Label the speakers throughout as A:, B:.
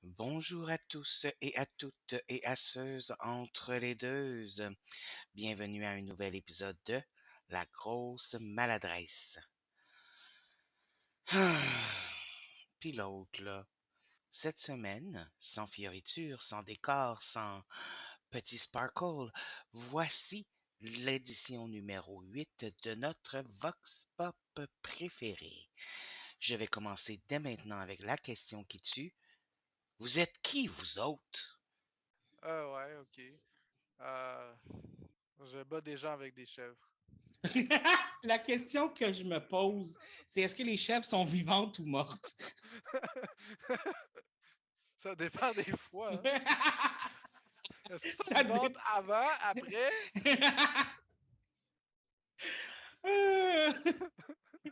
A: Bonjour à tous et à toutes et à ceux entre les deux. Bienvenue à un nouvel épisode de La grosse maladresse. Puis l'autre, là. Cette semaine, sans fioriture, sans décor, sans petit sparkle, voici l'édition numéro 8 de notre Vox Pop préféré. Je vais commencer dès maintenant avec la question qui tue. Vous êtes qui, vous autres?
B: Ah ouais, ok. Euh, je bats des gens avec des chèvres.
C: La question que je me pose, c'est est-ce que les chèvres sont vivantes ou mortes?
B: Ça dépend des fois. Hein. Est-ce qu'ils sont
C: Ça
B: vivantes
C: dépend.
B: avant, après?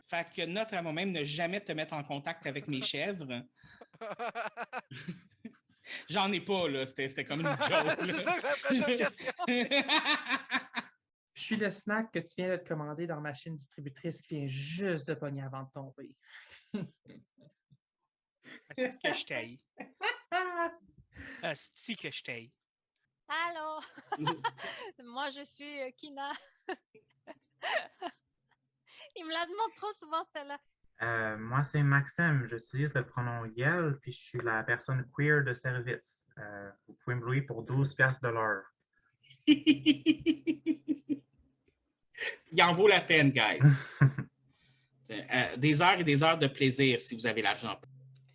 C: Fait que note à moi-même ne jamais te mettre en contact avec mes chèvres. J'en ai pas, là. C'était comme une joke.
B: C'est ça que la prochaine question.
D: Je suis le snack que tu viens de te commander dans la machine distributrice qui vient juste de pogner avant de tomber.
A: Est-ce que je t'haïs?
D: Ah!
A: Asti que je t'haïs.
E: Allô, moi je suis Kina. Il me la demande trop souvent celle-là.
F: Moi, c'est Maxime. J'utilise le pronom Yel, puis je suis la personne queer de service. Vous pouvez me louer pour 12 piastres de l'heure.
C: Il en vaut la peine, guys. Des heures et des heures de plaisir si vous avez l'argent.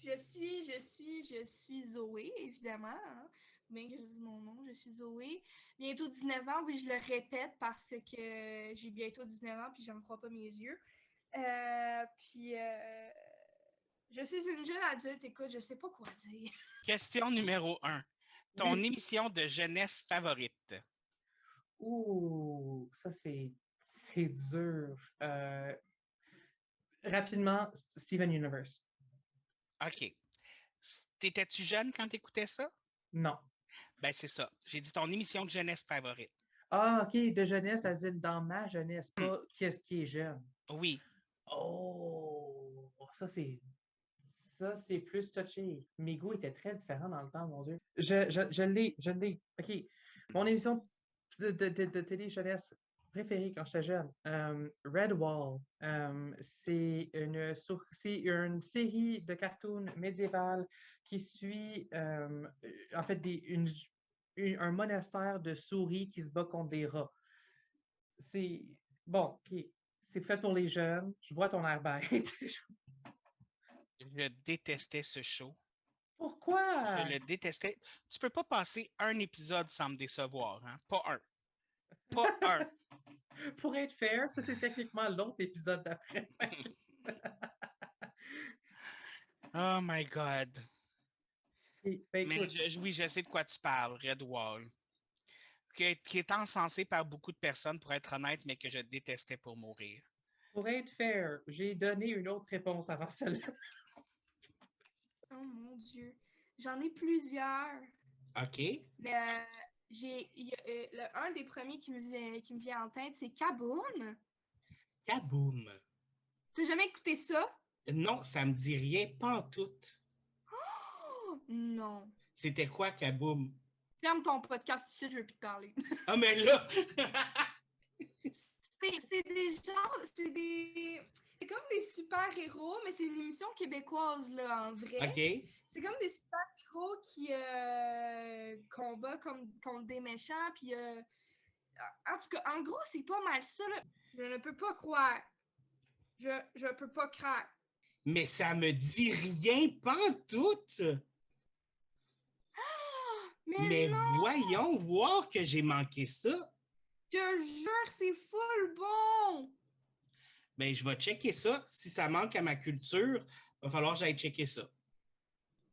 G: Je suis Zoé, évidemment. Hein. Bien que je dise mon nom, je suis Zoé. Bientôt 19 ans, oui, je le répète parce que j'ai bientôt 19 ans puis j'en crois pas mes yeux. Je suis une jeune adulte, écoute, je sais pas quoi dire.
A: Question numéro 1. Ton
D: Oui.
A: émission de jeunesse favorite.
D: Ouh, ça c'est dur. Rapidement, Steven Universe.
A: OK. T'étais-tu jeune quand t'écoutais ça?
D: Non.
A: Ben, c'est ça. J'ai dit ton émission de jeunesse favorite.
D: Ah, ok, de jeunesse, à dire dans ma jeunesse, pas qu'est-ce qui est jeune.
A: Oui.
D: Oh, ça c'est plus touché. Mes goûts étaient très différents dans le temps, mon Dieu. Je l'ai. OK. Mon émission de télé jeunesse préférée quand j'étais jeune, Red Wall. C'est une série de cartoons médiévales qui suit en fait un monastère de souris qui se bat contre des rats. C'est bon, OK. C'est fait pour les jeunes. Je vois ton air bête.
A: Je détestais ce show.
D: Pourquoi?
A: Je le détestais. Tu peux pas passer un épisode sans me décevoir, hein? Pas un. Pas un.
D: Pour être fair, ça c'est techniquement l'autre épisode d'après.
A: Oh my God.
D: Ben,
A: Mais
D: écoute,
A: oui, je sais de quoi tu parles, Red Wall. Qui est encensé par beaucoup de personnes, pour être honnête, mais que je détestais pour mourir.
D: pour être fair, j'ai donné une autre réponse avant celle-là.
G: Oh mon Dieu. J'en ai plusieurs.
C: OK.
G: Mais un des premiers qui me vient en tête, c'est Kaboom.
C: Kaboom.
G: T'as jamais écouté ça?
C: Non, ça me dit rien, pas en tout.
G: Oh, non.
C: C'était quoi, Kaboom?
G: Ferme ton podcast ici, je veux plus te parler.
C: Ah, mais là!
G: c'est des gens, c'est comme des super-héros, mais c'est une émission québécoise, là, en vrai.
C: OK.
G: C'est comme des super-héros qui combattent contre des méchants, puis en tout cas, en gros, c'est pas mal ça, là. Je ne peux pas croire. Je peux pas croire.
C: Mais ça me dit rien, pas en tout. Mais
G: non!
C: voyons voir que j'ai manqué ça.
G: Je te jure, c'est full bon!
C: Ben, je vais checker ça. Si ça manque à ma culture, il va falloir que j'aille checker ça.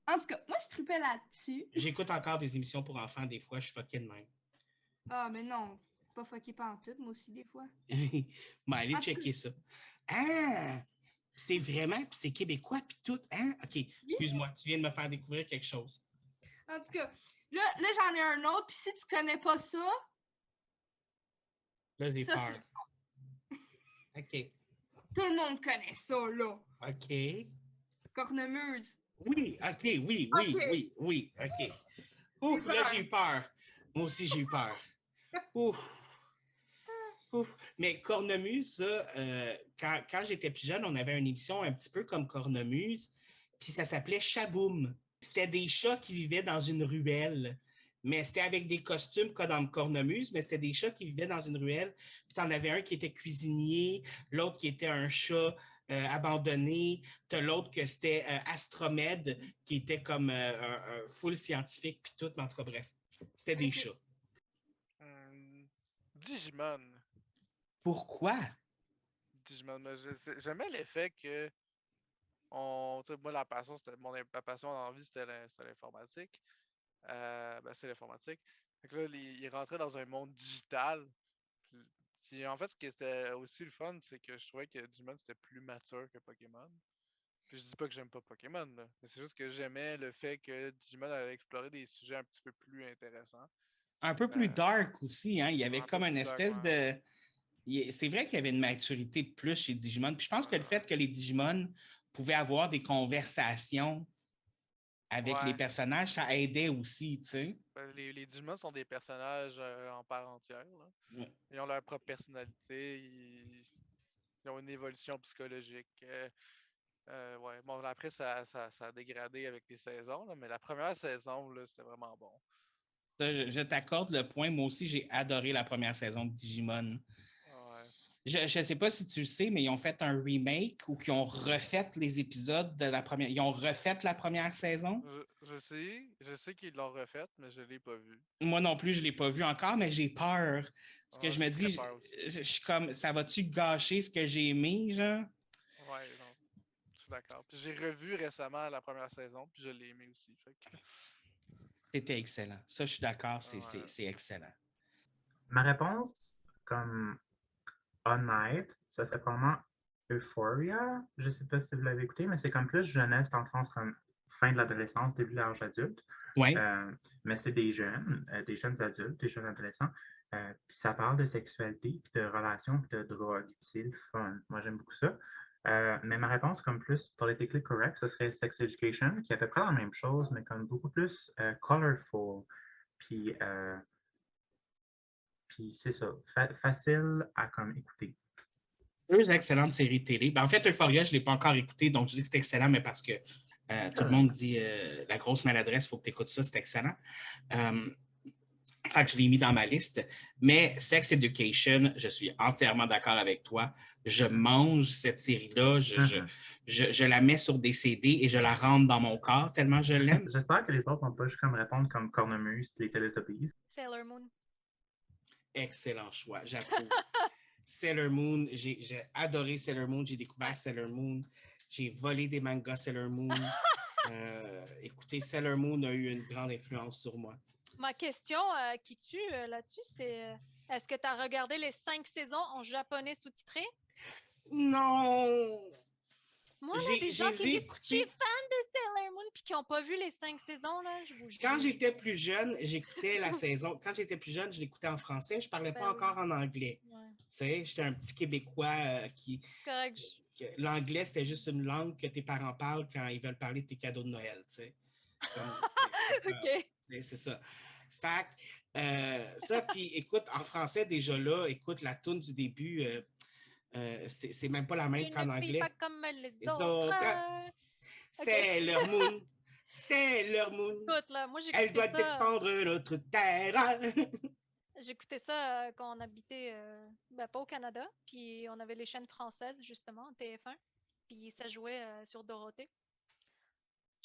G: En tout cas, moi, je tripais là-dessus.
C: J'écoute encore des émissions pour enfants, des fois, je suis fucké de même.
G: Ah, mais non, c'est pas fucké pas en tout, moi aussi, des fois.
C: Ben, allez checker ça. Ah! C'est vraiment, puis c'est québécois, puis tout. Hein? OK, excuse-moi, tu viens de me faire découvrir quelque chose.
G: En tout cas, là j'en ai un autre, puis si tu connais pas ça...
C: Là, j'ai
G: ça,
C: peur. OK.
G: Tout le monde connaît ça, là.
C: OK.
G: Cornemuse.
C: Oui, OK, oui, OK. Ouf, là, j'ai eu peur. Moi aussi, j'ai eu peur. Ouf. Ouf. Mais Cornemuse, ça, quand j'étais plus jeune, on avait une émission un petit peu comme Cornemuse, puis ça s'appelait Chaboum. C'était des chats qui vivaient dans une ruelle, mais c'était avec des costumes comme dans Cornemuse, mais c'était des chats qui vivaient dans une ruelle. Puis t'en avais un qui était cuisinier, l'autre qui était un chat abandonné, t'as l'autre que c'était Astromède, qui était comme un full scientifique, puis tout, mais en tout cas, bref, c'était des
G: Ok.
C: chats.
B: Digimon.
C: Pourquoi?
B: Digimon, mais j'aimais l'effet que moi, la passion, ma passion dans la vie, c'était l'informatique. C'est l'informatique. Fait que là, il rentrait dans un monde digital. Puis en fait, ce qui était aussi le fun, c'est que je trouvais que Digimon, c'était plus mature que Pokémon. Puis je dis pas que j'aime pas Pokémon, là. Mais c'est juste que j'aimais le fait que Digimon allait explorer des sujets un petit peu plus intéressants.
C: Un peu plus dark aussi, hein? Il y avait
B: Un peu
C: comme une
B: plus dark,
C: espèce
B: ouais.
C: de. C'est vrai qu'il y avait une maturité de plus chez Digimon. Puis je pense que le fait que les Digimon pouvaient avoir des conversations avec les
B: Ouais.
C: personnages, ça aidait aussi, tu sais.
B: Les Digimon sont des personnages en part entière, là.
C: Ouais.
B: Ils ont leur propre personnalité, ils ont une évolution psychologique. Ouais. Bon, après, ça a dégradé avec les saisons, là, mais la première saison, là, c'était vraiment bon.
C: Ça, je t'accorde le point. Moi aussi, j'ai adoré la première saison de Digimon.
B: Ouais.
C: Je ne sais pas si tu le sais, mais ils ont fait un remake ou qu'ils ont refait les épisodes de la première. Ils ont refait la première saison.
B: Je sais qu'ils l'ont refaite, mais je l'ai pas vu.
C: Moi non plus, je ne l'ai pas vu encore, mais j'ai peur. Parce que je me
B: J'ai très
C: dis,
B: peur aussi.
C: je suis comme, ça va-tu gâcher ce que j'ai aimé, genre?
B: Ouais, non, je suis d'accord. Puis j'ai revu récemment la première saison, puis je l'ai aimé aussi. Fait que...
C: C'était excellent. Ça, je suis d'accord,
B: Ouais.
C: c'est excellent.
F: Ma réponse, comme honnête, ça serait probablement Euphoria. Je ne sais pas si vous l'avez écouté, mais c'est comme plus jeunesse dans le sens comme fin de l'adolescence, début de l'âge adulte.
C: Oui.
F: Mais c'est des jeunes adultes, des jeunes adolescents. Puis ça parle de sexualité, puis de relations, puis de drogue. C'est le fun. Moi, j'aime beaucoup ça. Mais ma réponse, comme plus politically correct, ce serait Sex Education, qui est à peu près la même chose, mais comme beaucoup plus colorful. Puis c'est ça, facile à comme écouter.
C: Deux excellentes séries télé. Ben, en fait, Euphoria, je ne l'ai pas encore écouté, donc je dis que c'est excellent, mais parce que tout le monde dit la grosse maladresse, il faut que tu écoutes ça, c'est excellent. Fait que je l'ai mis dans ma liste. Mais Sex Education, je suis entièrement d'accord avec toi. Je mange cette série-là, je la mets sur des CD et je la rentre dans mon corps tellement je l'aime.
F: J'espère que les autres vont pas juste comme répondre comme Cornemuse, les Teletubbies.
E: Sailor Moon.
C: Excellent choix, j'approuve. Sailor Moon, j'ai adoré Sailor Moon, j'ai découvert Sailor Moon, j'ai volé des mangas Sailor Moon. Écoutez, Sailor Moon a eu une grande influence sur moi.
E: Ma question qui tue là-dessus, c'est est-ce que tu as regardé les 5 saisons en japonais sous-titré?
C: Non!
E: Moi, là, des gens qui disent que je suis fan de Sailor Moon puis qui n'ont pas vu les 5 saisons, là, je vous jure.
C: Quand j'étais plus jeune, j'écoutais la saison. Quand j'étais plus jeune, je l'écoutais en français. Je ne parlais pas encore en anglais.
E: Ouais.
C: Tu sais, j'étais un petit Québécois qui...
E: Correct.
C: L'anglais, c'était juste une langue que tes parents parlent quand ils veulent parler de tes cadeaux de Noël, tu sais.
E: OK.
C: C'est ça. Fait ça, puis écoute, en français, déjà là, écoute, la toune du début, c'est même pas la même qu'en anglais.
E: Ils ne pas comme les autres.
C: C'est leur moon. C'est leur moon.
E: Écoute, là, moi,
C: elle doit défendre notre terre.
E: J'écoutais ça quand on habitait, pas au Canada, puis on avait les chaînes françaises, justement, TF1, puis ça jouait sur Dorothée.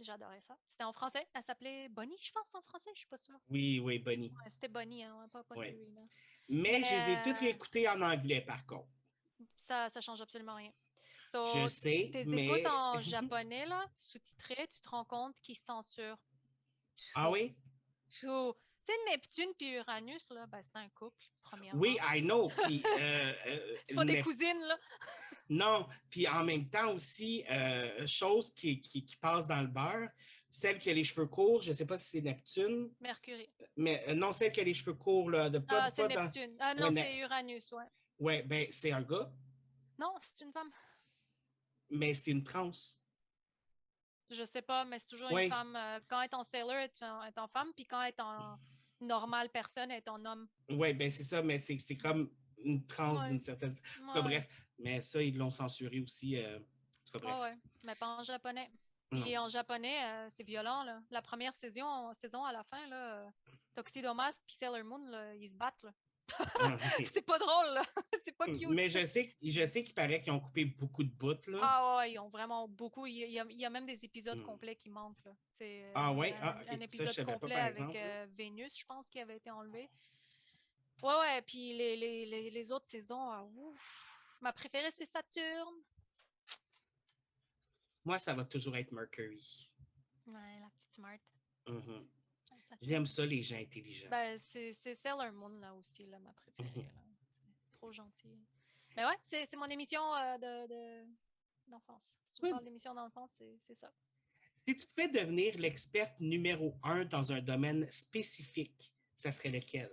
E: J'adorais ça. C'était en français. Elle s'appelait Bonnie, je pense, en français, je suis pas sûre.
C: Oui, Bonnie.
E: Ouais, c'était Bonnie, hein, pas celui, là.
C: Mais je les ai toutes écoutées en anglais, par contre.
E: Ça change absolument rien.
C: Je sais, mais...
E: écoutes en japonais, là, sous-titré, tu te rends compte qu'ils censurent tout.
C: Ah oui?
E: Tout. Tu sais, Neptune puis Uranus, là, ben, c'est un couple, premièrement.
C: Oui, I know. Puis,
E: c'est pas des cousines, là.
C: Non, puis en même temps aussi, chose qui passe dans le beurre, celle qui a les cheveux courts, je ne sais pas si c'est Neptune.
E: Mercury.
C: Mais non, celle qui a les cheveux courts, là.
E: C'est Neptune. Ah non, c'est Uranus, ouais.
C: Ouais, ben c'est un gars.
E: Non, c'est une femme.
C: Mais c'est une trans.
E: Je sais pas, mais c'est toujours
C: Oui.
E: une femme. Quand elle est en sailor, elle est en femme, puis quand elle est en normale personne, elle est en homme.
C: Oui, ben c'est ça, mais c'est comme une transe
E: Ouais.
C: d'une certaine... En tout cas,
E: Ouais.
C: bref. Mais ça, ils l'ont censuré aussi. En tout cas, bref.
E: Ouais, mais pas en japonais.
C: Non.
E: Puis en japonais, c'est violent, là. La première saison à la fin, là, Tuxedo Mask puis Sailor Moon, là, ils se battent, là. C'est pas drôle, là. C'est pas cute.
C: Mais je sais qu'il paraît qu'ils ont coupé beaucoup de bouts, là.
E: Ah ouais, ils ont vraiment beaucoup. Il y a même des épisodes complets qui manquent, là. C'est
C: ouais?
E: un
C: Ok. Ça,
E: épisode
C: je savais pas,
E: complet
C: par
E: avec
C: exemple.
E: Vénus, je pense, qui avait été enlevé. Ouais, puis les autres saisons, ouf. Ma préférée, c'est Saturne.
C: Moi, ça va toujours être Mercury.
E: Ouais, la petite Smart.
C: Mhm.
E: Saturne.
C: J'aime ça, les gens intelligents.
E: Ben, c'est Sailor Moon, là, aussi, là, ma préférée, là. C'est trop gentil. Mais ouais, c'est mon émission d'enfance. Si tu me parles d'émission d'enfance, c'est ça.
C: Si tu pouvais devenir l'experte numéro 1 dans un domaine spécifique, ça serait lequel?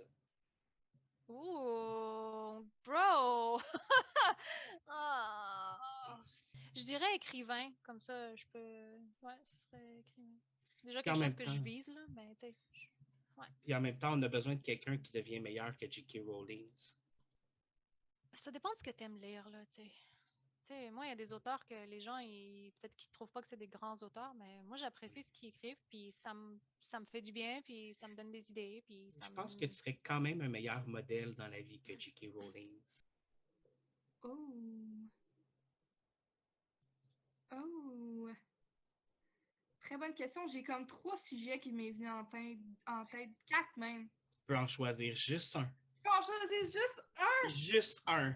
E: Ouh, bro! Ah. Je dirais écrivain, comme ça, je peux... Ouais, ce serait écrivain. Déjà quelque chose que je vise, là, mais tu sais... Ouais.
C: Puis en même temps, on a besoin de quelqu'un qui devient meilleur que J.K. Rowling.
E: Ça dépend de ce que tu aimes lire, là, tu sais. Tu sais, moi, il y a des auteurs que les gens, peut-être qu'ils trouvent pas que c'est des grands auteurs, mais moi, j'apprécie ce qu'ils écrivent, puis ça me fait du bien, puis ça me donne des idées, puis ça
C: Je pense que tu serais quand même un meilleur modèle dans la vie que J.K. Rowling.
G: Oh. Oh. Très bonne question. J'ai comme 3 sujets qui m'est venu en tête. 4 même.
C: Tu peux en choisir juste un.
G: Je peux en choisir juste un.
C: Juste un.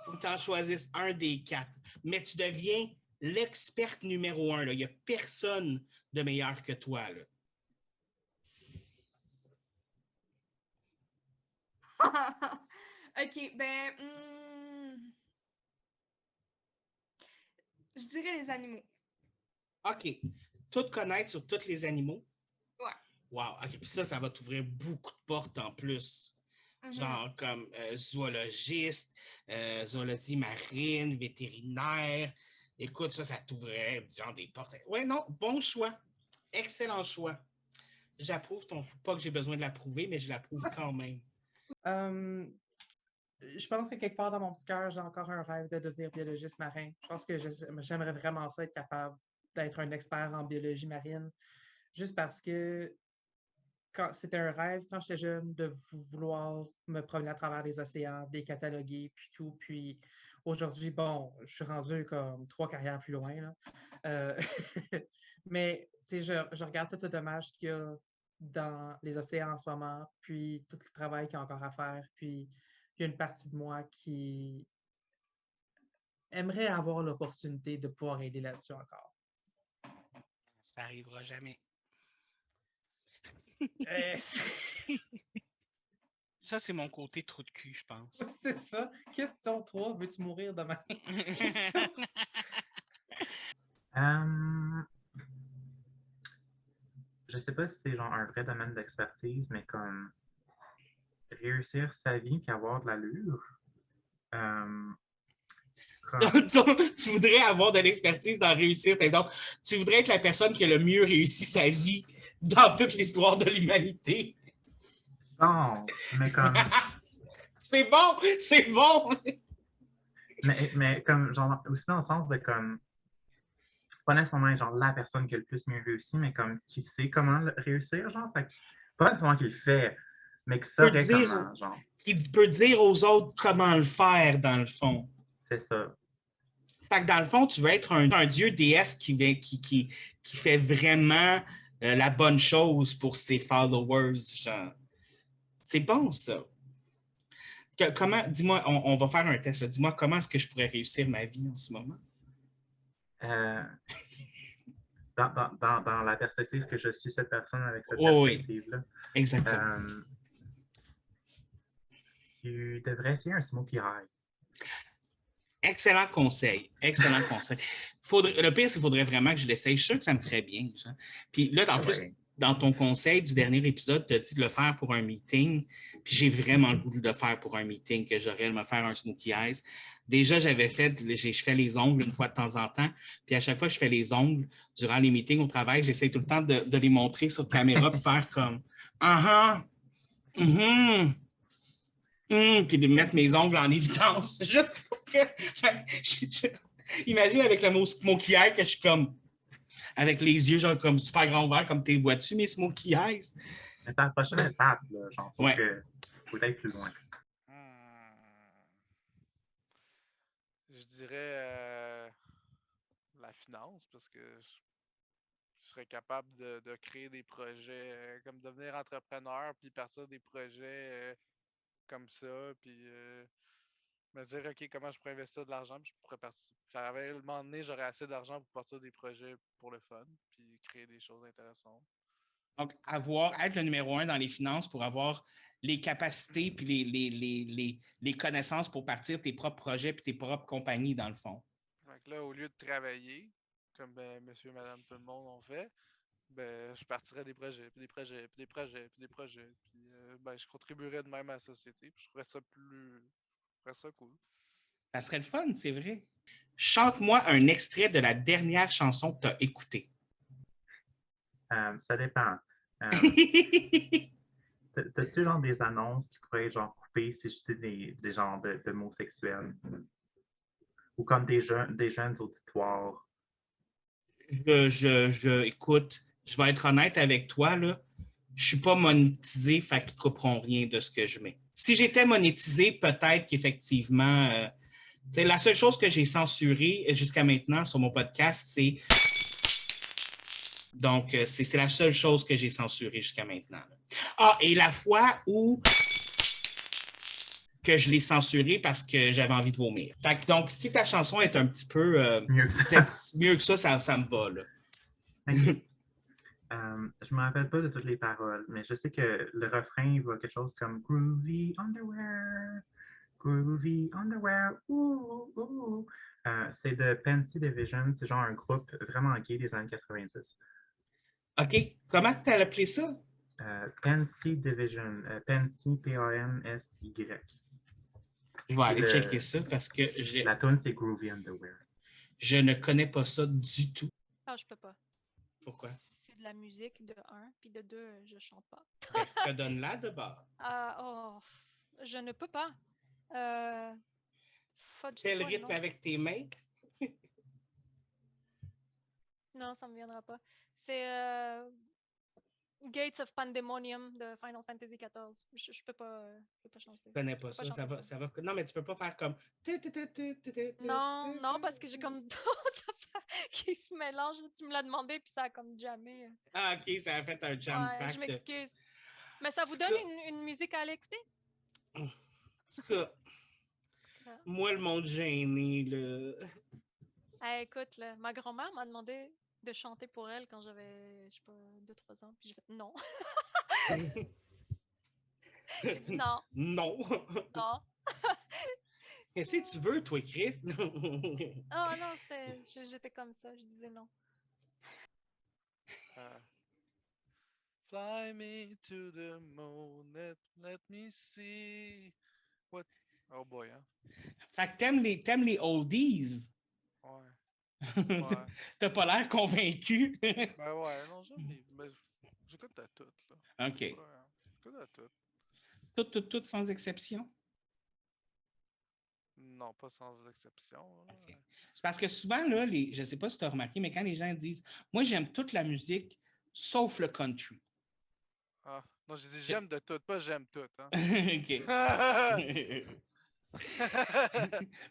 C: Faut que tu en choisisses un des 4. Mais tu deviens l'experte numéro 1. Il n'y a personne de meilleur que toi. Là.
G: Ok, ben... je dirais les animaux.
C: OK. Tout connaître sur tous les animaux?
G: Ouais.
C: Wow. OK. Puis ça va t'ouvrir beaucoup de portes en plus. Genre comme zoologiste, zoologie marine, vétérinaire. Écoute, ça t'ouvrait genre des portes. Ouais, non, bon choix. Excellent choix. J'approuve ton... Pas que j'ai besoin de l'approuver, mais je l'approuve quand même.
D: Je pense que quelque part dans mon petit cœur, j'ai encore un rêve de devenir biologiste marin. Je pense que j'aimerais vraiment ça, être capable d'être un expert en biologie marine, juste parce que c'était un rêve quand j'étais jeune de vouloir me promener à travers les océans, les cataloguer, puis tout. Puis aujourd'hui, bon, je suis rendu comme 3 carrières plus loin, là. Mais tu sais, je regarde tout le dommage qu'il y a dans les océans en ce moment, puis tout le travail qu'il y a encore à faire, puis il y a une partie de moi qui aimerait avoir l'opportunité de pouvoir aider là-dessus encore.
A: Ça arrivera jamais. Ça, c'est mon côté trou de cul, je pense.
D: C'est ça. Question 3, veux-tu mourir demain?
F: Je sais pas si c'est genre un vrai domaine d'expertise, mais comme réussir sa vie et avoir de l'allure.
C: Tu voudrais avoir de l'expertise dans réussir. Donc, tu voudrais être la personne qui a le mieux réussi sa vie dans toute l'histoire de l'humanité.
F: Non, mais comme...
C: C'est bon, c'est bon!
F: mais comme, genre, aussi dans le sens de comme... Pas nécessairement genre la personne qui a le plus mieux réussi, mais comme qui sait comment réussir, genre. Fait que, pas nécessairement qu'il le fait, mais qui saurait comment, genre.
C: Il peut dire aux autres comment le faire, dans le fond.
F: C'est ça.
C: Fait que dans le fond, tu veux être un dieu déesse qui fait vraiment la bonne chose pour ses followers, genre. C'est bon, ça. Comment, dis-moi, on va faire un test. Là. Dis-moi, comment est-ce que je pourrais réussir ma vie en ce moment?
F: Dans la perspective que je suis cette personne avec cette perspective-là.
C: Oui, exactement.
F: Tu devrais essayer un smoky eye.
C: Excellent conseil. Excellent conseil. Le pire, c'est qu'il faudrait vraiment que je l'essaye. Je suis sûr que ça me ferait bien. Genre. Puis là, en plus, dans ton conseil du dernier épisode, tu as dit de le faire pour un meeting, puis j'ai vraiment le goût de le faire pour un meeting, que j'aurais me faire un smokey eyes. Déjà, je fais les ongles une fois de temps en temps, puis à chaque fois que je fais les ongles durant les meetings au travail, j'essaie tout le temps de les montrer sur caméra, puis faire comme « Ah puis de mettre mes ongles en évidence. Juste pour que... Imagine avec le mot smokey eye que je suis comme avec les yeux genre comme super grand ouverts, comme t'es vois-tu mes smokey eyes?
F: Mais c'est la prochaine étape, là, genre, faut
C: Ouais.
F: que faut aller plus loin.
B: Je dirais la finance, parce que je serais capable de créer des projets, comme devenir entrepreneur, puis partir des projets comme ça, puis me dire, OK, comment je pourrais investir de l'argent, puis je pourrais partir. À un moment donné, j'aurais assez d'argent pour partir des projets pour le fun, puis créer des choses intéressantes.
C: Donc, être le numéro 1 dans les finances pour avoir les capacités puis les connaissances pour partir tes propres projets puis tes propres compagnies, dans le fond.
B: Donc là, au lieu de travailler, comme monsieur et madame tout le monde ont fait, ben, je partirais des projets, puis des projets, puis des projets, puis des projets. Puis ben, je contribuerais de même à la société, puis je ferais ça cool.
C: Ça serait le fun, c'est vrai. Chante-moi un extrait de la dernière chanson que tu as écoutée.
F: Ça dépend. T'as-tu genre des annonces qui pourraient être genre coupées si je dis des genres de mots sexuels? Ou comme des jeunes auditoires?
C: Écoute, je vais être honnête avec toi, là. Je suis pas monétisé, fait qu'ils ne couperont rien de ce que je mets. Si j'étais monétisé, peut-être qu'effectivement, la seule chose que j'ai censurée jusqu'à maintenant sur mon podcast, c'est... Donc, c'est la seule chose que j'ai censurée jusqu'à maintenant. Ah, et la fois où que je l'ai censurée parce que j'avais envie de vomir. Fait que, donc, si ta chanson est un petit peu mieux que ça, ça me va, là.
F: Okay. Je ne me rappelle pas de toutes les paroles, mais je sais que le refrain va quelque chose comme Groovy Underwear, Groovy Underwear, ouh, ouh. C'est de Pansy Division, c'est genre un groupe vraiment gay des années 90.
C: OK. Comment tu as appelé ça?
F: Pansy Division, Pansy, P-A-N-S-Y.
C: Je vais aller checker ça parce que
F: la tune c'est Groovy Underwear.
C: Je ne connais pas ça du tout.
E: Ah, je peux pas.
C: Pourquoi?
E: C'est de la musique, de 1, puis de 2, je chante pas.
C: Ben, redonne-la de bord.
E: Je ne peux pas.
C: Quel rythme avec tes mains?
E: Non, ça me viendra pas. C'est Gates of Pandemonium de Final Fantasy XIV. Je peux pas chanter.
C: Je connais pas ça. Ça va. Non, mais tu peux pas faire comme.
E: Non, parce que j'ai comme d'autres affaires qui se mélangent. Tu me l'as demandé, puis ça a comme jamais.
C: Ah, ok, ça a fait un jam pack.
E: Je m'excuse. Mais ça vous donne une musique à aller écouter?
C: En tout cas, moi, le monde gêné, là.
E: Écoute, là, ma grand-mère m'a demandé de chanter pour elle quand j'avais, je sais pas, 2-3 ans, puis j'ai fait non. J'ai dit non.
C: Non.
E: Non.
C: Qu'est-ce que tu veux, toi, Chris?
E: Oh non, j'étais comme ça, je disais non.
B: Fly me to the moon, let me see what... Oh boy, hein?
C: Fait que t'aimes les oldies?
B: Ouais.
C: T'as pas l'air convaincu.
B: Ben ouais, non, j'écoute à tout, là.
C: OK.
B: Ouais, j'écoute à tout.
C: Tout sans exception?
B: Non, pas sans exception.
C: Okay. C'est parce que souvent, là, je ne sais pas si tu as remarqué, mais quand les gens disent « Moi, j'aime toute la musique, sauf le country. »
B: Ah, non, j'ai dit « J'aime de tout, pas j'aime tout. » Hein?
C: OK.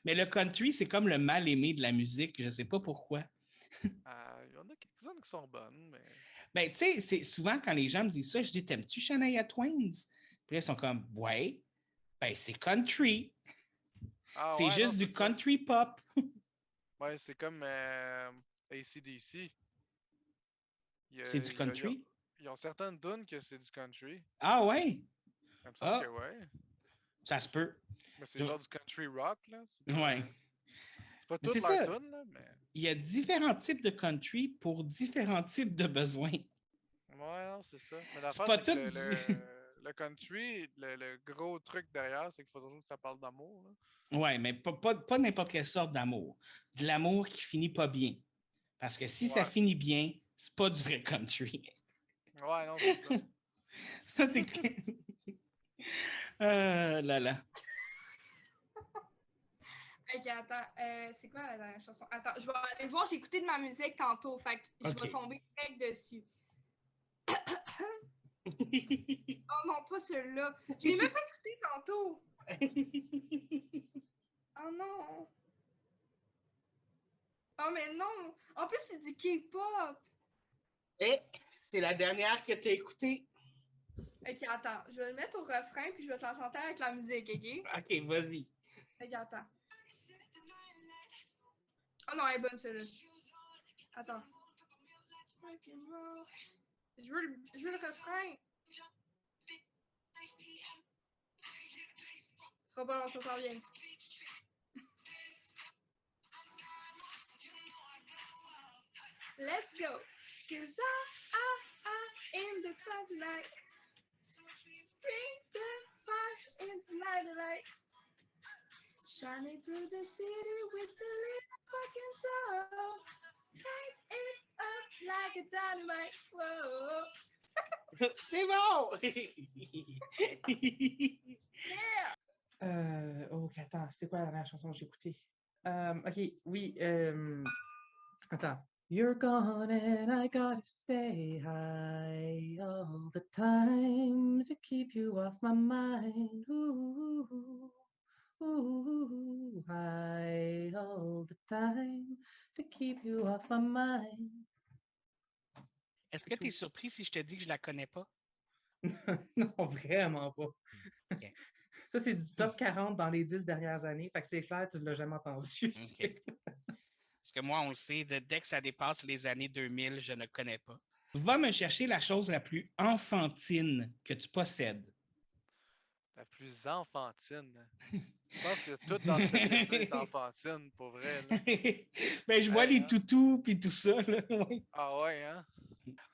C: Mais le country, c'est comme le mal-aimé de la musique. Je ne sais pas pourquoi.
B: Il y en a quelques-unes qui sont bonnes, mais...
C: Ben, tu sais, c'est souvent quand les gens me disent ça, je dis « T'aimes-tu Shania Twain? » Puis là, ils sont comme « Ouais. » Ben, c'est country. C'est juste du country pop.
B: Ouais, c'est comme AC/DC.
C: C'est du country?
B: Ils ont certaines tunes que c'est du country.
C: Ah ouais?
B: Il me semble que ouais.
C: Ça se peut.
B: Mais c'est genre du country rock, là.
C: Ouais.
B: C'est pas toute leur tune, là, mais...
C: Il y a différents types de country pour différents types de besoins.
B: Ouais, non, c'est ça. Mais
C: C'est
B: l'affaire,
C: pas
B: c'est que
C: tout
B: le country, le gros truc derrière, c'est qu'il faut toujours que ça parle d'amour. Là.
C: Ouais, mais pas n'importe quelle sorte d'amour. De l'amour qui finit pas bien. Parce que si ça
B: Ouais.
C: finit bien, c'est pas du vrai country.
B: Ouais, non, c'est ça.
C: Ça, c'est clair. Là là.
G: Ok, attends. C'est quoi la dernière chanson? Attends, je vais aller voir. J'ai écouté de ma musique tantôt. Fait que je
C: Ok.
G: vais tomber direct dessus. Oh non, pas celui-là. Je l'ai même pas écouté tantôt. Oh non. Oh mais non. En plus, c'est du K-pop.
C: Et c'est la dernière que tu as écoutée.
G: Ok, attends. Je vais le mettre au refrain puis je vais te la chanter avec la musique, ok?
C: Ok, vas-y.
G: Ok, attends. Oh non, elle est bonne celle-là. Attends. Je veux le refrain. Ce sera pas long, ça s'en vient. Let's go. Cause I in the twilight. Bring the fire in the light. Shining through the city with the little fucking soul. Light it up like a dynamite. Whoa.
C: C'est bon!
G: Yeah!
D: Ok, attends, c'est quoi la dernière chanson que j'ai écoutée? Ok, oui, attends. You're gone and I gotta stay high all the time to keep you off my mind. Ooh, ooh, high all the time to keep you off my mind.
C: Est-ce que tu es surpris si je te dis que je la connais pas?
D: Non, vraiment pas.
C: Ok.
D: Ça, c'est du top 40 dans les 10 dernières années. Fait que c'est clair, tu ne l'as jamais entendu.
C: Ok. Parce que moi, on le sait, dès que ça dépasse les années 2000, je ne connais pas. Va me chercher la chose la plus enfantine que tu possèdes.
B: La plus enfantine. Je pense que tout dans cette liste-là est enfantine, pour vrai. Là.
C: Ben, je vois
B: Hey,
C: les
B: hein?
C: toutous puis tout ça. Là. Ouais.
B: Ah ouais, hein?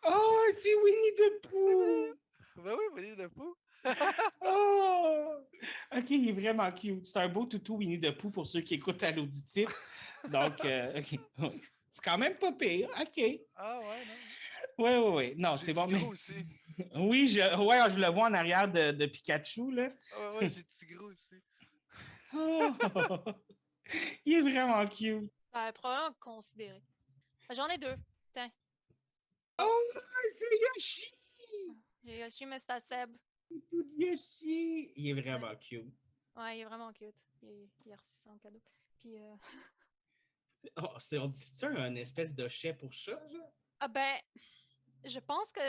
C: Oh, c'est Winnie the Pooh!
B: Ben oui, Winnie the Pooh.
C: Oh! OK, il est vraiment cute. C'est un beau toutou Winnie the Pooh pour ceux qui écoutent à l'auditif. Donc, OK. C'est quand même pas pire. OK.
B: Ah ouais, non?
C: Oui. Non, c'est bon.
B: Tigrou
C: Mais...
B: aussi.
C: Oui, je le vois en arrière de Pikachu, là.
B: Ah ouais, j'ai Tigrou aussi.
C: Oh! Il est vraiment cute.
E: Ben, probablement considéré. Ben, j'en ai deux. Tiens,
C: Oh, c'est Yoshi!
E: j'ai Yoshi, mais c'est à Seb.
C: Tout Yoshi! Il est vraiment cute.
E: Ouais, il est vraiment cute. Il a reçu ça en cadeau. Puis,
C: On dit ça un espèce de chais pour chat, genre?
E: ah ben, je pense que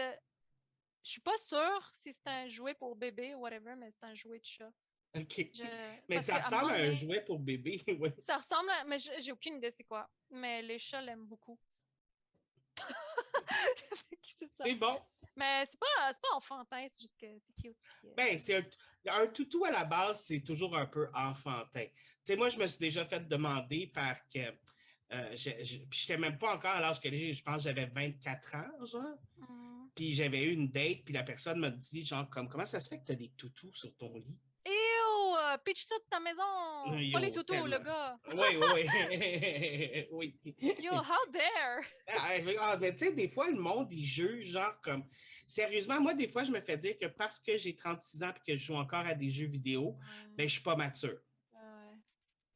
E: je suis pas sûre si c'est un jouet pour bébé ou whatever, mais c'est un jouet de chat.
C: OK. Mais
E: Parce
C: ça
E: qu'à un
C: ressemble
E: moment
C: à un
E: donné,
C: jouet pour bébé, oui.
E: ça ressemble à... Mais j'ai aucune idée c'est quoi. Mais les chats l'aiment beaucoup. C'est ça.
C: C'est bon.
E: Mais c'est pas enfantin, c'est juste que c'est cute. Puis,
C: Ben, c'est un toutou à la base, c'est toujours un peu enfantin. Tu sais, moi, je me suis déjà fait demander par que. Puis, je n'étais même pas encore à l'âge que j'ai, je pense que j'avais 24 ans, genre. Puis, j'avais eu une date, puis la personne m'a dit, genre, comment ça se fait que tu as des toutous sur ton lit?
E: Pitch ça de ta maison!
C: Yo,
E: Pas les toutous,
C: tellement.
E: le gars!
C: Oui.
E: Oui. Yo, how dare!
C: Mais tu sais, des fois, le monde, il juge, genre, comme... Sérieusement, moi, des fois, je me fais dire que parce que j'ai 36 ans et que je joue encore à des jeux vidéo, ben, je suis pas mature.
E: Ouais.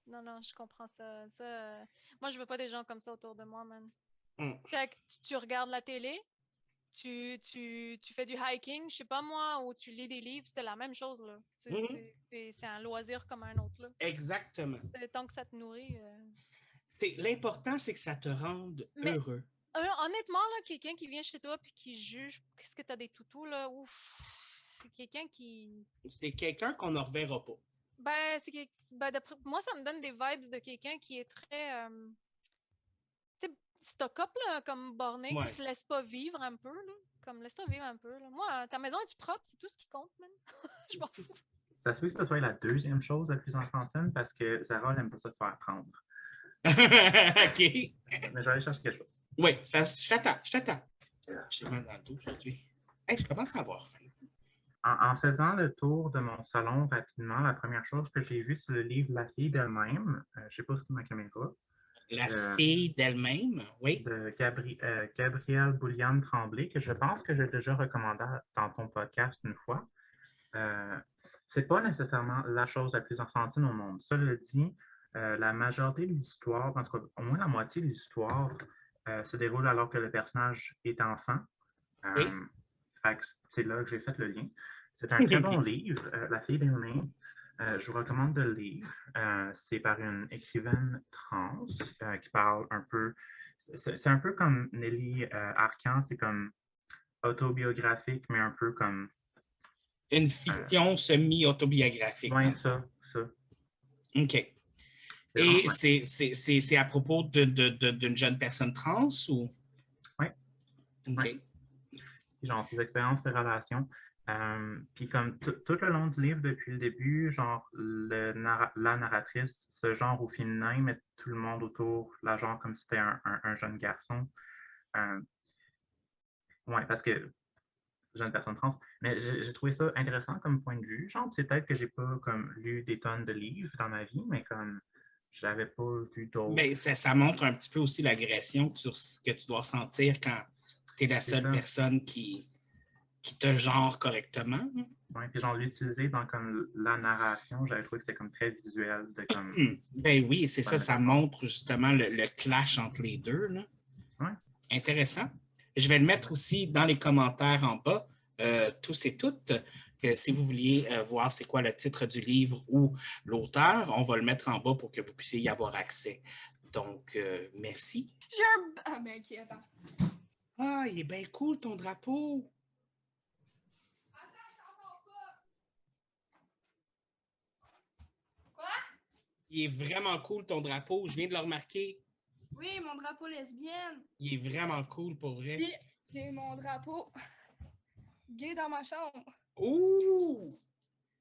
E: Non, je comprends ça. Moi, je veux pas des gens comme ça autour de moi, man. Fait que tu regardes la télé, tu fais du hiking, je sais pas moi, ou tu lis des livres, c'est la même chose, là. C'est un loisir comme un autre, là.
C: Exactement.
E: Tant que ça te nourrit.
C: L'important, c'est que ça te rende heureux.
E: Honnêtement, là, quelqu'un qui vient chez toi et qui juge qu'est-ce que t'as des toutous, là, ouf, c'est quelqu'un qui...
C: C'est quelqu'un qu'on ne reverra pas.
E: Ben, d'après moi, ça me donne des vibes de quelqu'un qui est très... tu sais, stock-up, là, comme borné, qui se laisse pas vivre un peu, là. Comme, laisse-toi vivre un peu, là. Moi, ta maison est-tu propre? C'est tout ce qui compte, man. Je m'en fous.
F: Ça se peut que ce soit la deuxième chose la plus enfantine parce que Sarah n'aime pas ça se faire prendre.
C: OK.
F: Mais je vais aller chercher quelque chose.
C: Oui, je t'attends. J'ai mal dans le dos aujourd'hui. Hey, je commence à avoir faim.
F: En faisant le tour de mon salon rapidement, la première chose que j'ai vue, c'est le livre La fille d'elle-même. Je ne sais pas si ma caméra.
C: La fille d'elle-même, oui.
F: De Gabrielle Bouliane-Tremblay, que je pense que j'ai déjà recommandé dans ton podcast une fois. C'est pas nécessairement la chose la plus enfantine au monde. Cela dit, la majorité de l'histoire, en tout cas, au moins la moitié de l'histoire, se déroule alors que le personnage est enfant.
C: Oui.
F: C'est là que j'ai fait le lien. C'est un très bon livre, La fille d'elle-même. Je vous recommande de le lire. C'est par une écrivaine trans qui parle un peu. C'est un peu comme Nelly Arcan, c'est comme autobiographique, mais un peu comme.
C: Une fiction semi-autobiographique.
F: Ouais, ça.
C: OK. Et c'est à propos d'une jeune personne trans ou?
F: Oui.
C: OK.
F: Ouais. Genre, ses expériences, ses relations. Puis comme tout le long du livre, depuis le début, genre, la narratrice se genre au féminin, met tout le monde autour, la genre comme si c'était un jeune garçon. Oui, parce que jeune personne trans. Mais j'ai trouvé ça intéressant comme point de vue. Genre, c'est peut-être que j'ai pas comme lu des tonnes de livres dans ma vie, mais comme je n'avais pas vu d'autres.
C: Mais ça montre un petit peu aussi l'agression que tu dois sentir quand tu es la seule personne qui te genre correctement.
F: Oui, puis genre l'utiliser dans comme la narration, j'avais trouvé que c'était comme très visuel de comme.
C: Ben oui, c'est ça, ça montre justement le clash entre les deux. Là.
F: Ouais.
C: Intéressant. Je vais le mettre aussi dans les commentaires en bas, tous et toutes, que si vous vouliez voir c'est quoi le titre du livre ou l'auteur, on va le mettre en bas pour que vous puissiez y avoir accès. Donc, merci.
G: J'ai un... Ah, ben ok, attends.
C: Ah, il est bien cool ton drapeau.
G: Quoi?
C: Il est vraiment cool ton drapeau, je viens de le remarquer.
G: Oui, mon drapeau lesbienne.
C: Il est vraiment cool pour vrai.
G: Puis, j'ai mon drapeau gay dans ma chambre.
C: Ouh!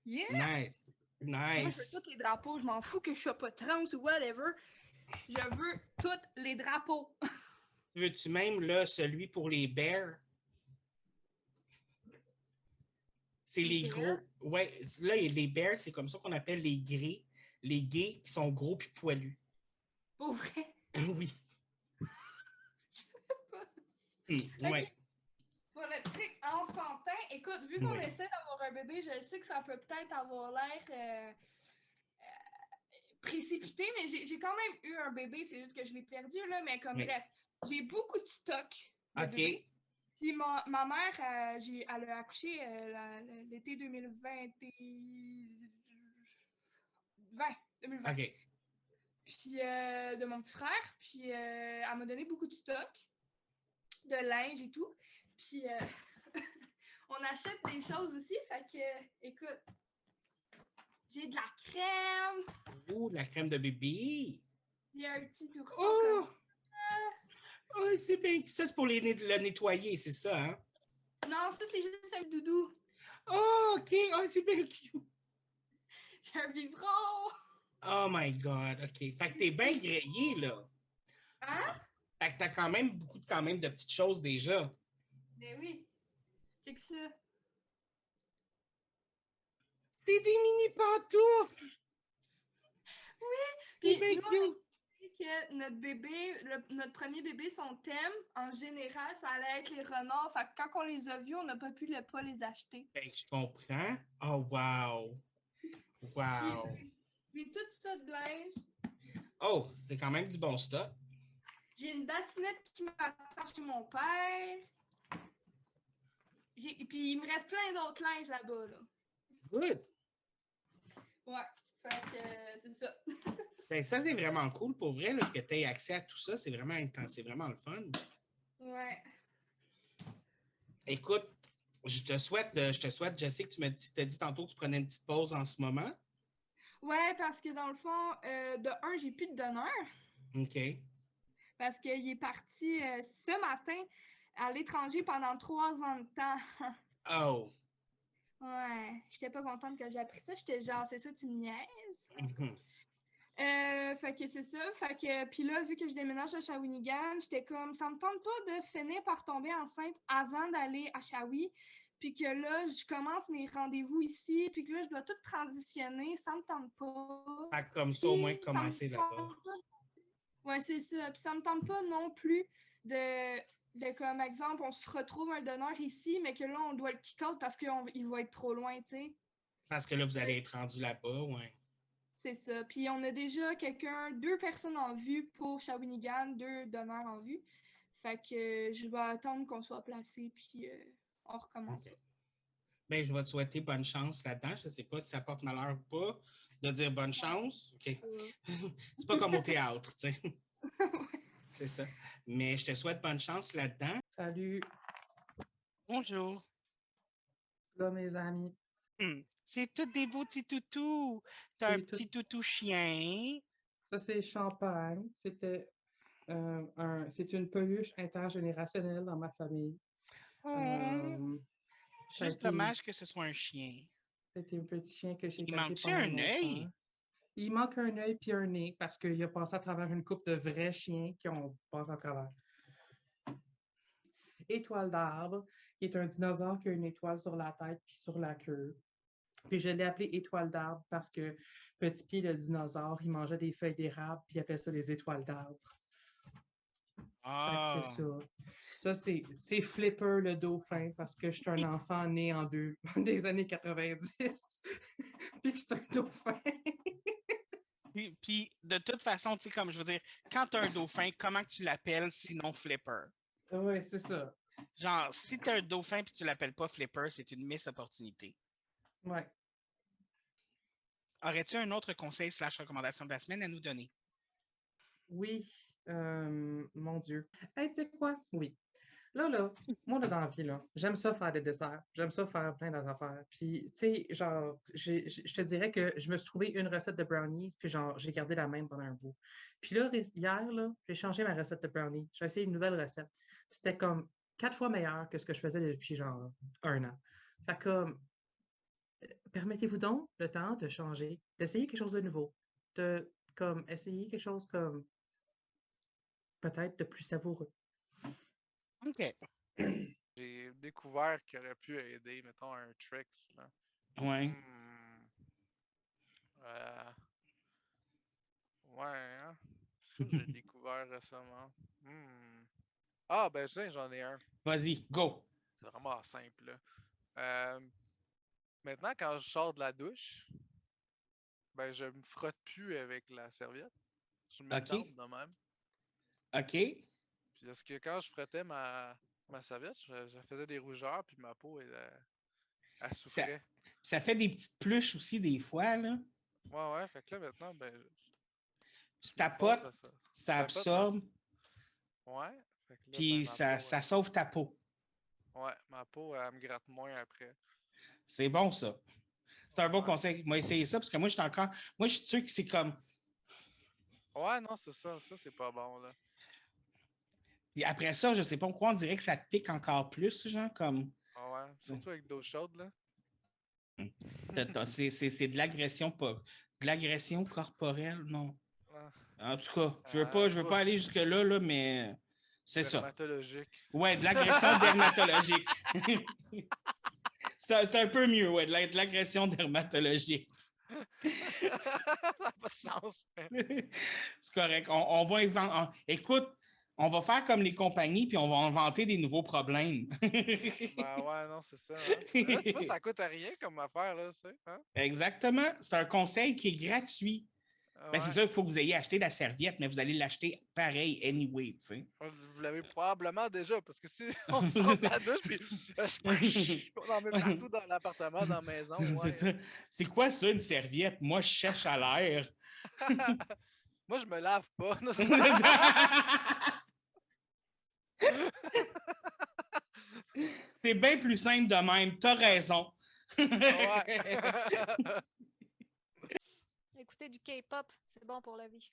G: Yeah!
C: Nice!
G: Moi, je veux
C: Nice!
G: tous les drapeaux. Je m'en fous que je sois pas trans ou whatever. Je veux tous les drapeaux.
C: Veux-tu même là, celui pour les bears? C'est les gros. Ouais, là, les bears, c'est comme ça qu'on appelle les gays. Les gays qui sont gros puis poilus.
G: Pour vrai?
C: Oui.
G: Je sais pas.
C: Ouais.
G: Okay. Pour le truc enfantin, écoute, vu qu'on essaie d'avoir un bébé, je sais que ça peut peut-être avoir l'air précipité, mais j'ai quand même eu un bébé, c'est juste que je l'ai perdu, là, mais comme bref, j'ai beaucoup de stock.
C: OK.
G: Puis ma mère, elle a accouché l'été 2020.
C: OK.
G: Puis de mon petit frère, puis elle m'a donné beaucoup de stock, de linge et tout. Puis on achète des choses aussi, fait que, écoute, j'ai de la crème.
C: Oh, de la crème de bébé.
G: J'ai un petit ourson
C: comme oh, c'est bien. Ça, c'est pour le nettoyer, c'est ça, hein?
G: Non, ça, c'est juste un doudou.
C: Oh, OK. Oh, c'est bien cute.
G: J'ai un biberon.
C: Oh my God. OK. Fait que t'es bien grillé, là.
G: Hein?
C: Fait que t'as quand même beaucoup de petites choses déjà.
G: Ben oui. C'est que ça.
C: C'est des mini pantoufles!
G: Oui! Puis
C: nous,
G: on a dit que notre bébé, notre premier bébé, son thème, en général, ça allait être les renards. Fait que quand on les a vus, on n'a pas pu pas les acheter.
C: Ben, je comprends. Oh, wow! Wow!
G: J'ai tout ça de linge.
C: Oh, c'est quand même du bon stock.
G: J'ai une bassinette qui m'attend chez mon père. Puis il me reste plein d'autres linges là-bas, là.
C: Good!
G: Ouais, fait que c'est ça.
C: Ben, ça, c'est vraiment cool pour vrai, là, que tu aies accès à tout ça. C'est vraiment intense, c'est vraiment le fun.
G: Ouais.
C: Écoute, je te souhaite, je sais que tu t'as dit tantôt que tu prenais une petite pause en ce moment.
G: Ouais, parce que dans le fond, de un, j'ai plus de donneur.
C: OK.
G: Parce qu'il est parti ce matin à l'étranger pendant 3 ans de temps.
C: Oh!
G: Ouais, j'étais pas contente que j'ai appris ça. J'étais genre, c'est ça, tu me niaises?
C: Mm-hmm.
G: Fait que c'est ça. Fait que, puis là, vu que je déménage à Shawinigan, j'étais comme, ça me tente pas de finir par tomber enceinte avant d'aller à Shawi. Puis que là, je commence mes rendez-vous ici. Puis que là, je dois tout transitionner. Ça me tente pas.
C: Fait que comme ça, au moins,
G: Puis, ça me
C: commencer là-bas.
G: tente pas. Ouais, c'est ça. Puis ça me tente pas non plus de comme exemple, on se retrouve un donneur ici, mais que là, on doit le kick-out parce qu'il va être trop loin, tu sais.
C: Parce que là, vous allez être rendu là-bas, ouais.
G: C'est ça. Puis on a déjà deux personnes en vue pour Shawinigan, 2 donneurs en vue. Fait que je vais attendre qu'on soit placé, puis on recommence.
C: OK. Ben, je vais te souhaiter bonne chance là-dedans. Je ne sais pas si ça porte malheur ou pas de dire bonne chance. OK. C'est pas comme au théâtre, tu sais. C'est ça. Mais je te souhaite bonne chance là-dedans.
D: Salut,
A: Bonjour.
D: là, mes amis.
A: C'est tous des beaux petits toutous. T'as un
D: C'est tout-
A: petit toutou chien.
D: Ça, c'est Champagne. C'est une peluche intergénérationnelle dans ma famille.
A: Oh,
D: Ça a
A: juste
D: été-
A: dommage que ce soit un chien.
D: C'était un petit chien que j'ai
A: Il
D: gardé
A: manque-tu
D: pendant
A: un
D: longtemps.
A: œil?
D: Il manque un œil puis un nez parce qu'il a passé à travers une couple de vrais chiens qui ont passé à travers. Étoile d'arbre, qui est un dinosaure qui a une étoile sur la tête puis sur la queue. Puis je l'ai appelé étoile d'arbre parce que Petit Pied, le dinosaure, il mangeait des feuilles d'érable puis il appelait ça les étoiles d'arbre. Fait que
A: Ah,
D: c'est ça. Ça, c'est Flipper le dauphin parce que je suis un enfant né en des années 90. Puis que c'est un dauphin.
A: puis de toute façon, tu sais, comme je veux dire, quand t'as un dauphin, comment que tu l'appelles sinon Flipper?
D: Oui, c'est ça.
A: Genre, si t'as un dauphin et tu l'appelles pas Flipper, c'est une miss opportunité.
D: Ouais.
A: Aurais-tu un autre conseil / recommandation de la semaine à nous donner?
D: Oui. Mon Dieu. Hey, tu sais quoi? Oui. Là, moi, là, dans la vie, là, j'aime ça faire des desserts. J'aime ça faire plein d'affaires. Puis, tu sais, genre, je te dirais que je me suis trouvé une recette de brownies, puis genre, j'ai gardé la même pendant un bout. Puis là, hier, là, j'ai changé ma recette de brownies. J'ai essayé une nouvelle recette. C'était comme 4 fois meilleur que ce que je faisais depuis, genre, 1 an. Fait comme, permettez-vous donc le temps de changer, d'essayer quelque chose de nouveau, de, comme, essayer quelque chose comme, peut-être de plus savoureux.
A: OK.
B: J'ai découvert qu'il aurait pu aider, mettons, un Trix, là.
C: Ouais.
B: Ouais, hein? Ça, j'ai découvert récemment. Ah, ben, je sais, j'en ai un.
C: Vas-y, go.
B: C'est vraiment simple, là. Maintenant, quand je sors de la douche, ben, je me frotte plus avec la serviette. Je me
C: OK.
B: tente de même.
C: OK.
B: Puis, est-ce que quand je frottais ma serviette, je faisais des rougeurs, puis ma peau, elle souffrait.
C: Ça fait des petites pluches aussi, des fois, là.
B: Ouais, fait que là, maintenant, ben,
C: Tu
B: je passe
C: tapotes,
B: à ça.
C: ça
B: Je tapote ma-
C: absorbe,
B: Ouais, fait que là, ben,
C: puis
B: ma
C: ça,
B: peau,
C: ça sauve ta peau.
B: ouais, ma peau, elle me gratte moins après.
C: C'est bon, ça. C'est un bon
B: Ouais.
C: conseil. Moi, essayez ça, parce que moi, je suis sûr que c'est comme.
B: Ouais, non, c'est ça. Ça, c'est pas bon, là.
C: Puis après ça, je sais pas pourquoi on dirait que ça te pique encore plus, genre, comme.
B: Ah ouais, surtout avec d'eau chaude, là.
C: C'est de l'agression, pas. De l'agression corporelle, non.
B: Ah,
C: En tout cas, je veux pas aller jusque-là, là, mais c'est ça.
B: dermatologique.
C: Ouais, de l'agression dermatologique. C'est un peu mieux, ouais, de l'agression dermatologique.
B: Ça n'a pas de sens. Mais...
C: C'est correct. On va écoute, on va faire comme les compagnies, puis on va inventer des nouveaux problèmes.
B: Ben ouais, non, c'est ça. Hein. Là, tu vois, ça coûte à rien comme affaire, là, tu sais. Hein?
C: Exactement. C'est un conseil qui est gratuit. Ben, c'est
B: Ouais.
C: sûr qu'il faut que vous ayez acheté la serviette, mais vous allez l'acheter pareil anyway, tu sais.
B: Vous l'avez probablement déjà, parce que si on sort de la douche, puis on en met partout dans l'appartement, dans la maison,
C: C'est
B: ouais.
C: ça. C'est quoi ça, une serviette? Moi, je cherche à l'air.
B: Moi, je me lave pas.
C: C'est bien plus simple de même. T'as raison.
B: Ouais.
E: Écouter du K-pop, c'est bon pour la vie.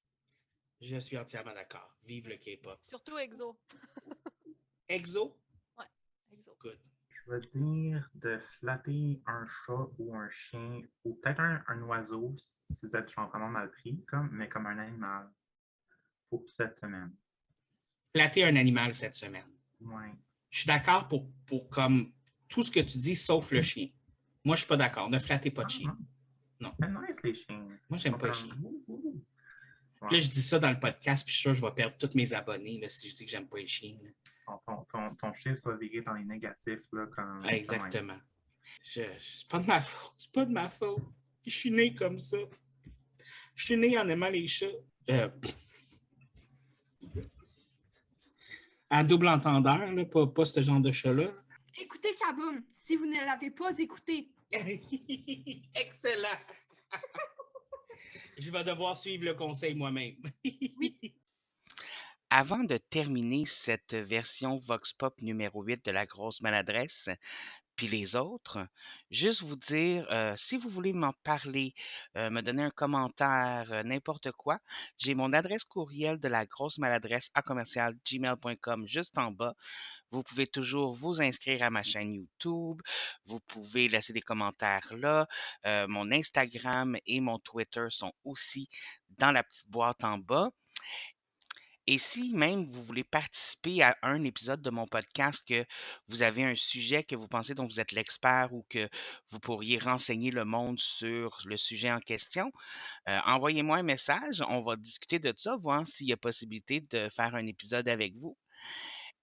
C: Je suis entièrement d'accord. Vive le K-pop.
E: Surtout EXO.
C: EXO?
E: Ouais, EXO.
C: Good.
F: Je vais dire de flatter un chat ou un chien, ou peut-être un oiseau, si vous êtes genre vraiment mal pris, mais comme un animal pour cette semaine.
C: Flatter un animal cette semaine.
F: Ouais.
C: Je suis d'accord pour comme tout ce que tu dis, sauf le chien. Moi, je suis pas d'accord. Ne flattez pas de chien. Non.
F: C'est nice, les chiens.
C: Moi, j'aime pas les
F: Comme,
C: chiens.
F: ouh.
C: Puis là, je dis ça dans le podcast, puis je suis sûr que je vais perdre tous mes abonnés là, si je dis que j'aime pas les chiens.
F: Ton chiffre va virer dans les négatifs, là, comme.
C: Ah, exactement. C'est pas de ma faute. C'est pas de ma faute. Je suis né comme ça. Je suis né en aimant les chats. À double entendeur, là, pas ce genre de chat-là.
G: Écoutez Kaboom, si vous ne l'avez pas écouté.
C: Excellent! Je vais devoir suivre le conseil moi-même.
G: Oui.
A: Avant de terminer cette version Vox Pop numéro 8 de La Grosse Maladresse, puis les autres, juste vous dire, si vous voulez m'en parler, me donner un commentaire, n'importe quoi, j'ai mon adresse courriel de La Grosse Maladresse à commercial@gmail.com juste en bas. Vous pouvez toujours vous inscrire à ma chaîne YouTube. Vous pouvez laisser des commentaires là. Mon Instagram et mon Twitter sont aussi dans la petite boîte en bas. Et si même vous voulez participer à un épisode de mon podcast, que vous avez un sujet que vous pensez dont vous êtes l'expert ou que vous pourriez renseigner le monde sur le sujet en question, envoyez-moi un message. On va discuter de ça, voir s'il y a possibilité de faire un épisode avec vous.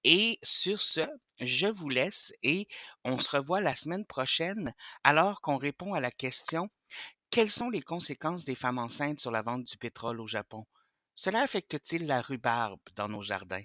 A: Et sur ce, je vous laisse et on se revoit la semaine prochaine alors qu'on répond à la question: quelles sont les conséquences des femmes enceintes sur la vente du pétrole au Japon? Cela affecte-t-il la rhubarbe dans nos jardins?